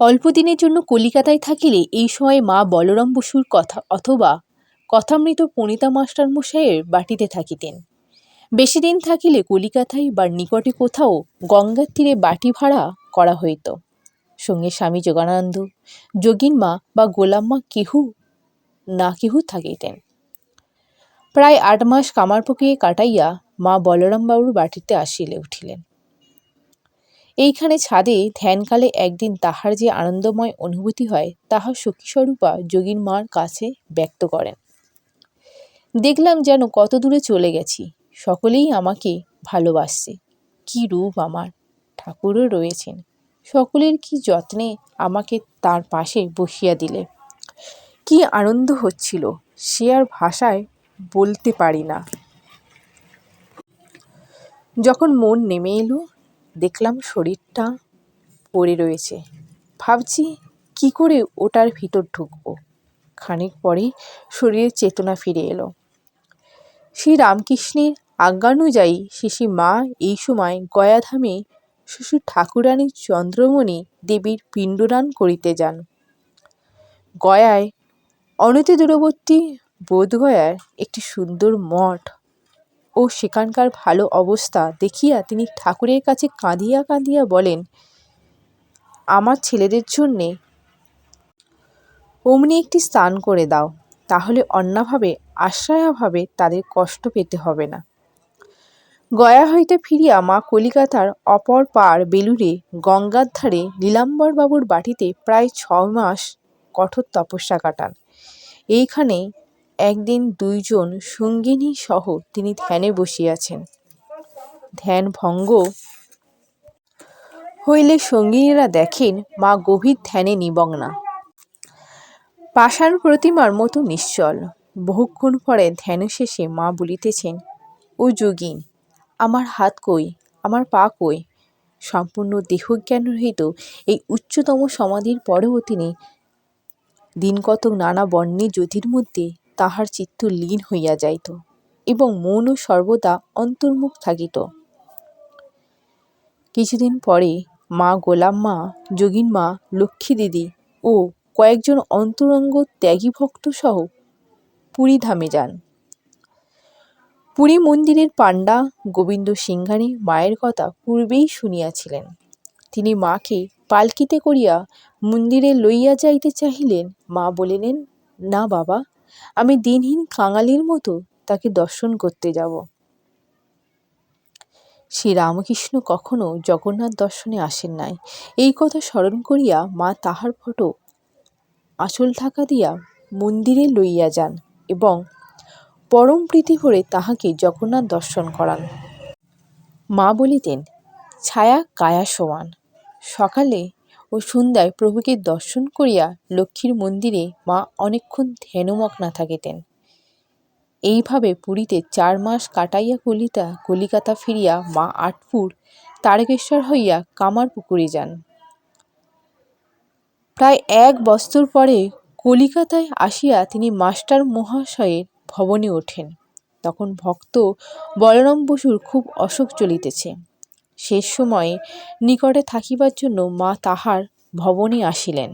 অল্পদিনের জন্য কলিকাতায় থাকিলে এই সময় মা বলরাম বসুর কথা অথবা কথামৃত পণিতা মাস্টার মশাইয়ের বাটিতে থাকিতেন। বেশি দিন থাকিলে কলিকাতায় বা নিকটে কোথাও গঙ্গার তীরে বাটি ভাড়া করা হইত। সঙ্গে স্বামী যোগানন্দ, যোগীন মা বা গোলাম্মা কেহু থাকিতেন। প্রায় 8 মাস কামারপুকুরে কাটাইয়া মা বলরামবাবুর বাটিতে আসিলে উঠিলেন। এইখানে ছাদে ধ্যানকালে একদিন তাহার যে আনন্দময় অনুভূতি হয় তাহা সখীস্বরূপা যোগীন মার কাছে ব্যক্ত করেন। দেখলাম যেন কত দূরে চলে গেছি, সকলেই আমাকে ভালোবাসছে। কি রূপ আমার! ঠাকুরও রয়েছেন, সকলের কি যত্নে আমাকে তার পাশে বসিয়া দিলে। কি আনন্দ হচ্ছিল সে আর ভাষায় বলতে পারি না। যখন মন নেমে এলো, দেখলাম শরীরটা পড়ে রয়েছে। ভাবছি কি করে ওটার ভিতর ঢুকবো। খানিক পরে শরীরের চেতনা ফিরে এলো। শ্রী রামকৃষ্ণের আজ্ঞানুযায়ী শিশি মা এই সময় গয়াধামে শ্বশুর ঠাকুরানী চন্দ্রমণি দেবীর পিণ্ডদান করিতে যান। গয়ায় অনতি দূরবর্তী বোধগয়ার একটি সুন্দর মঠ ও সেখানকার ভালো অবস্থা দেখিয়া তিনি ঠাকুরের কাছে কাঁদিয়া কাঁদিয়া বলেন, আমার ছেলেদের জন্যে অমনি একটি স্থান করে দাও, তাহলে অন্যভাবে আশ্রয়াভাবে তাদের কষ্ট পেতে হবে না। গয়া হইতে ফিরিয়া মা কলিকাতার অপর পার বেলুড়ে গঙ্গার ধারে নীলাম্বরবাবুর বাটিতে প্রায় 6 মাস কঠোর তপস্যা কাটান। এইখানে একদিন 2 জন সঙ্গিনী সহ তিনি ধ্যানে বসিয়াছেন। ধ্যান ভঙ্গ হইলে সঙ্গিনীরা দেখেন মা গভীর ধ্যানে নিমগ্না, পাষাণ প্রতিমার মতো নিশ্চল। বহুক্ষণ পরে ধ্যান শেষে মা বলিতেছেন, ও যোগীন, আমার হাত কই, আমার পা কই? সম্পূর্ণ দেহজ্ঞান রহিত এই উচ্চতম সমাধির পরেও তিনি দিনকতক নানা বর্ণের জ্যোতির মধ্যে তাহার চিত্ত লীন হইয়া যাইত এবং মনও সর্বদা অন্তর্মুখ থাকিত। কিছুদিন পরে মা গোলাম্মা, যোগীন মা, লক্ষ্মী দিদি ও কয়েকজন অন্তরঙ্গ ত্যাগী ভক্ত সহ পুরী ধামে যান। পুরী মন্দিরের পাণ্ডা গোবিন্দ সিংহানি মায়ের কথা পূর্বেই শুনিয়াছিলেন। তিনি মাকে পালকিতে করিয়া মন্দিরে লইয়া যাইতে চাহিলেন। মা বলিলেন, না বাবা, আমি দিনহীন কাঙালির মতো তাকে দর্শন করতে যাব। শ্রীরামকৃষ্ণ কখনো জগন্নাথ দর্শনে আসেন নাই, এই কথা স্মরণ করিয়া মা তাহার ফটো আঁচল ঢাকা দিয়া মন্দিরে লইয়া যান এবং পরম প্রীতি ভরে তাহাকে জগন্নাথ দর্শন করান। মা বলিতেন, ছায়া কায়া সমান। সকালে ও সন্ধ্যায় প্রভুকে দর্শন করিয়া লক্ষ্মীর মন্দিরে মা অনেকক্ষণ ধ্যানমগ্না থাকিতেন। এইভাবে পুরীতে 4 মাস কাটাইয়া কলিকাতা ফিরিয়া মা আটপুর তারকেশ্বর হইয়া কামারপুকুরে যান। প্রায় 1 বৎসর পরে কলিকাতায় আসিয়া তিনি মাস্টার মহাশয়ের ভবনে ওঠেন। তখন ভক্ত বলরাম বসুর খুব অসুখ চলিতেছে। শেষ সময়ে নিকটে থাকিবার জন্য মা তাহার ভবনে আসিলেন।